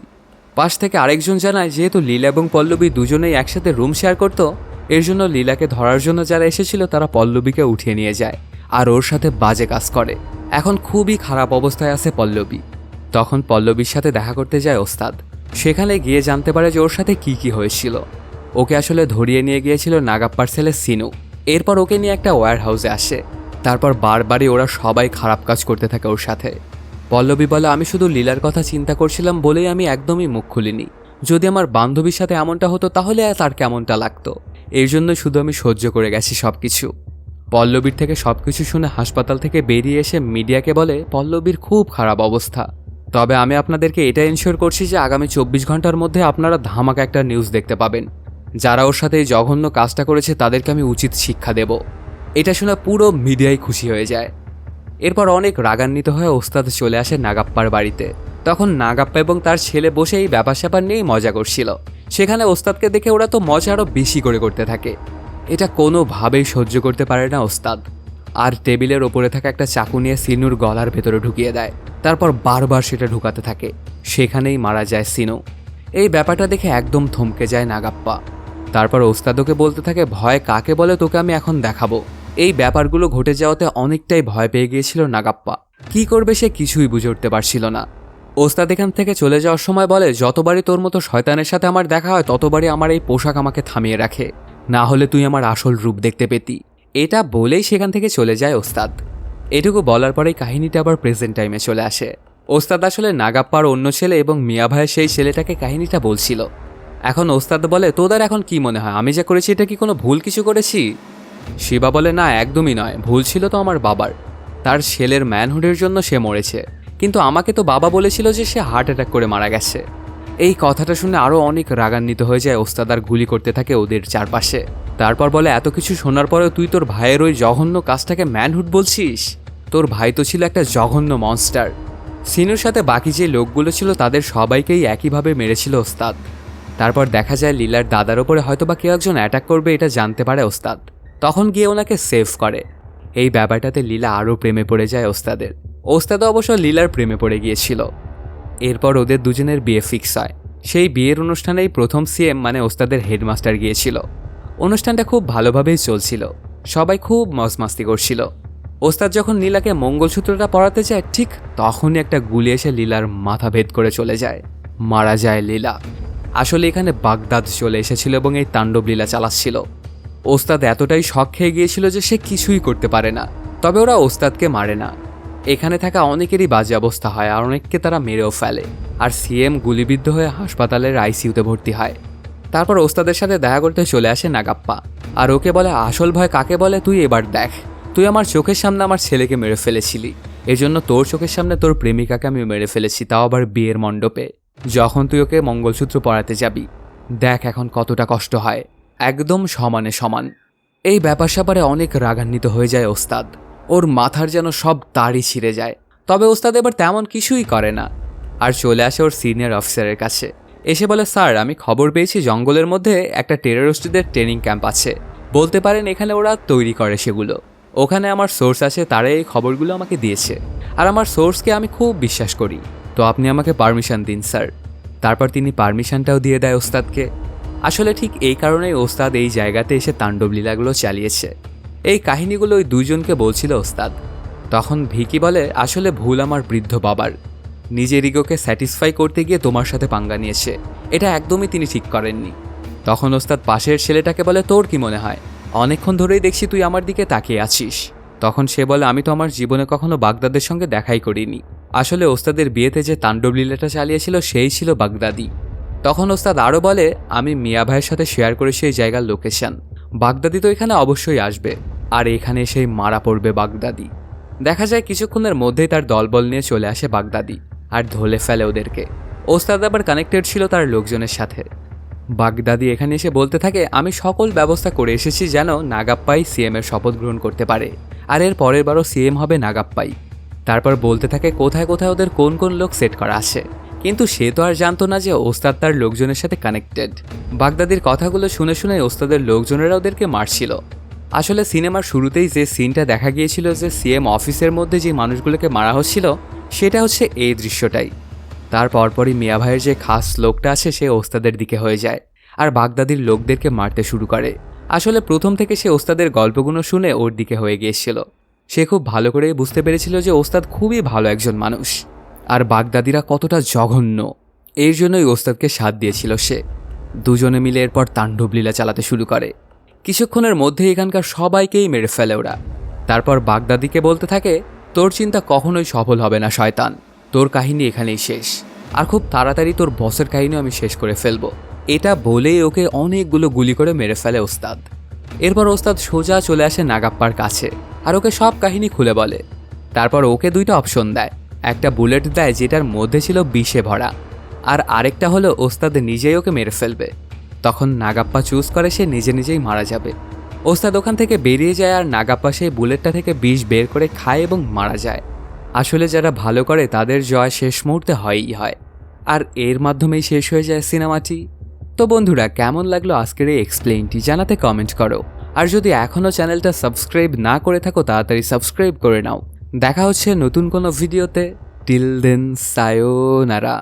পাশ থেকে আরেকজন জানায় যেহেতু লীলা এবং পল্লবী দুজনেই একসাথে রুম শেয়ার করত, এর জন্য লীলাকে ধরার জন্য যারা এসেছিল তারা পল্লবীকে উঠিয়ে নিয়ে যায় আর ওর সাথে বাজে কাজ করে। এখন খুবই খারাপ অবস্থায় আছে পল্লবী। তখন পল্লবীর সাথে দেখা করতে যায় ওস্তাদ। সেখানে গিয়ে জানতে পারে যে ওর সাথে কি হয়েছিল। ওকে আসলে ধরিয়ে নিয়ে গিয়েছিল নাগাপ্পার ছেলে সিনু। এরপর ওকে নিয়ে একটা ওয়্যার হাউসে আসে। তারপর বারবারই ওরা সবাই খারাপ কাজ করতে থাকে ওর সাথে। পল্লবী বলে আমি শুধু লীলার কথা চিন্তা করছিলাম বলেই আমি একদমই মুখ খুলিনি। যদি আমার বান্ধবীর সাথে এমনটা হতো তাহলে তার কেমনটা লাগতো, এই জন্য শুধু আমি সহ্য করে গেছি সবকিছু। পল্লবীর থেকে সবকিছু শুনে হাসপাতাল থেকে বেরিয়ে এসে মিডিয়াকে বলে পল্লবীর খুব খারাপ অবস্থা, তবে আমি আপনাদেরকে এটা এনশিওর করছি যে আগামী 24 ঘন্টার মধ্যে আপনারা ধামাকা একটা নিউজ দেখতে পাবেন। যারা ওর সাথে এই জঘন্য কাজটা করেছে তাদেরকে আমি উচিত শিক্ষা দেব। এটা শুনে পুরো মিডিয়াই খুশি হয়ে যায়। এরপর অনেক রাগান্বিত হয়ে ওস্তাদ চলে আসে নাগাপ্পার বাড়িতে। তখন নাগাপ্পা এবং তার ছেলে বসে এই ব্যাপার স্যাপার নিয়েই মজা করছিল। সেখানে ওস্তাদকে দেখে ওরা তো মজা আরও বেশি করে করতে থাকে। এটা কোনোভাবেই সহ্য করতে পারে না ওস্তাদ, আর টেবিলের ওপরে থাকা একটা চাকু নিয়ে সিনুর গলার ভেতরে ঢুকিয়ে দেয়। তারপর বারবার সেটা ঢুকাতে থাকে। সেখানেই মারা যায় সিনু। এই ব্যাপারটা দেখে একদম থমকে যায় নাগাপ্পা। তারপর ওস্তাদকে বলতে থাকে ভয় কাকে বলে তোকে আমি এখন দেখাবো। এই ব্যাপারগুলো ঘটে যাওয়াতে অনেকটাই ভয় পেয়ে গিয়েছিল নাগাপ্পা। কি করবে সে কিছুই বুঝে উঠতে পারছিল না। ওস্তাদ এখান থেকে চলে যাওয়ার সময় বলে যতবারই তোর মতো শয়তানের সাথে আমার দেখা হয় ততবারই আমার এই পোশাক আমাকে থামিয়ে রাখে। না হলে তুই আমার আসল রূপ দেখতে পেতি। এটা বলেই সেখান থেকে চলে যায় ওস্তাদ। এটুকু বলার পরেই কাহিনীটা আবার প্রেজেন্ট টাইমে চলে আসে। ওস্তাদ আসলে নাগাপ্পার অন্য ছেলে এবং মিয়া ভাইয়ের সেই ছেলেটাকে কাহিনীটা বলছিল। এখন ওস্তাদ বলে, তোদের এখন কি মনে হয় আমি যা করেছি এটা কি কোনো ভুল কিছু করেছি? শিবা বলে, না একদমই নয়, ভুল ছিল তো আমার বাবার। তার ছেলের ম্যানহুডের জন্য সে মরেছে, কিন্তু আমাকে তো বাবা বলেছিল যে সে হার্ট অ্যাটাক করে মারা গেছে। এই কথাটা শুনে আরও অনেক রাগান্বিত হয়ে যায় ওস্তাদ আর গুলি করতে থাকে ওদের চারপাশে। তারপর বলে, এত কিছু শোনার পরেও তুই তোর ভাইয়ের ওই জঘন্য কাজটাকে ম্যানহুড বলছিস? তোর ভাই তো ছিল একটা জঘন্য মনস্টার। সিনুর সাথে বাকি যে লোকগুলো ছিল তাদের সবাইকেই একইভাবে মেরেছিল ওস্তাদ। তারপর দেখা যায় লীলার দাদার ওপরে হয়তোবা কেউ একজন অ্যাটাক করবে এটা জানতে পারে ওস্তাদ, তখন গিয়ে ওনাকে সেভ করে। এই ব্যাপারটাতে লীলা আরও প্রেমে পড়ে যায় ওস্তাদের। ওস্তাদও অবশ্য লীলার প্রেমে পড়ে গিয়েছিল। এরপর ওদের দুজনের বিয়ে ফিক্স হয়। সেই বিয়ের অনুষ্ঠানেই প্রথম সিএম মানে ওস্তাদের হেডমাস্টার গিয়েছিল। অনুষ্ঠানটা খুব ভালোভাবেই চলছিল, সবাই খুব মজমাস্তি করছিল। ওস্তাদ যখন লীলাকে মঙ্গলসূত্রটা পরাতে যায় ঠিক তখনই একটা গুলি এসে লীলার মাথা ভেদ করে চলে যায়, মারা যায় লীলা। আসলে এখানে বাগদাদ চলে এসেছিল এবং এই তাণ্ডব লীলা চালাচ্ছিল। ওস্তাদ এতটাই শক খেয়ে গিয়েছিল যে সে কিছুই করতে পারে না, তবে ওরা ওস্তাদকে মারে না। এখানে থাকা অনেকেরই বাজে অবস্থা হয় আর অনেককে তারা মেরেও ফেলে, আর সিএম গুলিবিদ্ধ হয়ে হাসপাতালের আইসিইউতে ভর্তি হয়। তারপর ওস্তাদের সাথে দেখা করতে চলে আসে নাগাপ্পা, আর ওকে বলে, আসল ভয় কাকে বলে তুই এবার দেখ। তুই আমার চোখের সামনে আমার ছেলেকে মেরে ফেলেছিলি, এজন্য তোর চোখের সামনে তোর প্রেমিকাকে আমি মেরে ফেলেছি, তাও আবার বিয়ের মণ্ডপে। যখন তুই ওকে মঙ্গলসূত্র পরাতে যাবি দেখ এখন কতটা কষ্ট হয়, একদম সমানে সমান। এই ব্যাপার স্যাপারে অনেক রাগান্বিত হয়ে যায় ওস্তাদ, ওর মাথার যেন সব তাড়ি ছিঁড়ে যায়। তবে ওস্তাদ এবার তেমন কিছুই করে না, আর চলে আসে ওর সিনিয়র অফিসারের কাছে। এসে বলে, স্যার আমি খবর পেয়েছি জঙ্গলের মধ্যে একটা টেররিস্টদের ট্রেনিং ক্যাম্প আছে, বলতে পারেন এখানে ওরা তৈরি করে সেগুলো। ওখানে আমার সোর্স আছে, তারা এই খবরগুলো আমাকে দিয়েছে, আর আমার সোর্সকে আমি খুব বিশ্বাস করি, তো আপনি আমাকে পারমিশন দিন স্যার। তারপর তিনি পারমিশনটাও দিয়ে দেয় ওস্তাদকে। আসলে ঠিক এই কারণেই ওস্তাদ এই জায়গাতে এসে তাণ্ডব লীলাগুলো চালিয়েছে। এই কাহিনীগুলো ওই দুইজনকে বলছিল ওস্তাদ। তখন ভিকি বলে, আসলে ভুল আমার বৃদ্ধ বাবার, নিজের ইগোকে স্যাটিসফাই করতে গিয়ে তোমার সাথে পাঙ্গা নিয়েছে, এটা একদমই তিনি ঠিক করেননি। তখন ওস্তাদ পাশের ছেলেটাকে বলে, তোর কি মনে হয়, অনেকক্ষণ ধরেই দেখছি তুই আমার দিকে তাকিয়ে আছিস। তখন সে বলে, আমি তো আমার জীবনে কখনো বাগদাদের সঙ্গে দেখাই করিনি। আসলে ওস্তাদের বিয়েতে যে তাণ্ডব লীলাটা চালিয়েছিল সেই ছিল বাগদাদি। তখন ওস্তাদ আরও বলে, আমি মিয়া ভাইয়ের সাথে শেয়ার করে সেই জায়গার লোকেশন, বাগদাদি তো এখানে অবশ্যই আসবে, আর এখানে এসেই মারা পড়বে বাগদাদি। দেখা যায় কিছুক্ষণের মধ্যেই তার দলবল নিয়ে চলে আসে বাগদাদি আর ধলে ফেলে ওদেরকে। ওস্তাদ আবার কানেক্টেড ছিল তার লোকজনের সাথে। বাগদাদি এখানে এসে বলতে থাকে, আমি সকল ব্যবস্থা করে এসেছি যেন নাগাপ্পাই সিএম এর শপথ গ্রহণ করতে পারে, আর এর পরের বারও সিএম হবে নাগাপ্পাই। তারপর বলতে থাকে কোথায় কোথায় ওদের কোন কোন লোক সেট করা আছে, কিন্তু সে তো আর জানতো না যে ওস্তাদ তার লোকজনের সাথে কানেক্টেড। বাগদাদির কথাগুলো শুনে শুনে ওস্তাদের লোকজনেরা ওদেরকে মারছিল। আসলে সিনেমার শুরুতেই যে সিনটা দেখা গিয়েছিল যে সিএম অফিসের মধ্যে যে মানুষগুলোকে মারা হচ্ছিল, সেটা হচ্ছে এই দৃশ্যটাই। তার পরপরই মিয়া ভাইয়ের যে খাস লোকটা আছে সে ওস্তাদের দিকে হয়ে যায় আর বাগদাদির লোকদেরকে মারতে শুরু করে। আসলে প্রথম থেকে সে ওস্তাদের গল্পগুলো শুনে ওর দিকে হয়ে গিয়েছিল। সে খুব ভালো করেই বুঝতে পেরেছিল যে ওস্তাদ খুবই ভালো একজন মানুষ, আর বাগদাদিরা কতটা জঘন্য, এর জন্যই ওস্তাদকে সাথ দিয়েছিল সে। দুজনে মিলে এরপর তাণ্ডব লীলা চালাতে শুরু করে। কিছুক্ষণের মধ্যে এখানকার সবাইকেই মেরে ফেলে ওরা। তারপর বাগদাদিকে বলতে থাকে, তোর চিন্তা কখনোই সফল হবে না শয়তান, তোর কাহিনী এখানেই শেষ, আর খুব তাড়াতাড়ি তোর বসের কাহিনীও আমি শেষ করে ফেলবো। এটা বলেই ওকে অনেকগুলো গুলি করে মেরে ফেলে ওস্তাদ। এরপর ওস্তাদ সোজা চলে আসে নাগাপ্পার কাছে আর ওকে সব কাহিনী খুলে বলে। তারপর ওকে দুইটা অপশন দেয়, একটা বুলেট দেয় যেটার মধ্যে ছিল বিষে ভরা, আর আরেকটা হলো ওস্তাদ নিজেই ওকে মেরে ফেলবে। তখন নাগাপ্পা চুজ করে সে নিজে নিজেই মারা যাবে। ওস্তাদ ওখান থেকে বেরিয়ে যায় আর নাগাপ্পা সেই বুলেটটা থেকে বিষ বের করে খায় এবং মারা যায়। আসলে যারা ভালো করে তাদের জয় শেষ মুহূর্তে হয়ই হয়, আর এর মাধ্যমেই শেষ হয়ে যায় সিনেমাটি। তো বন্ধুরা, কেমন লাগলো আজকের এই এক্সপ্লেইনটি জানাতে কমেন্ট করো, আর যদি এখনও চ্যানেলটা সাবস্ক্রাইব না করে থাকো তাড়াতাড়ি সাবস্ক্রাইব করে নাও। দেখা হচ্ছে নতুন কোনো ভিডিওতে। Till then সায়োনারা।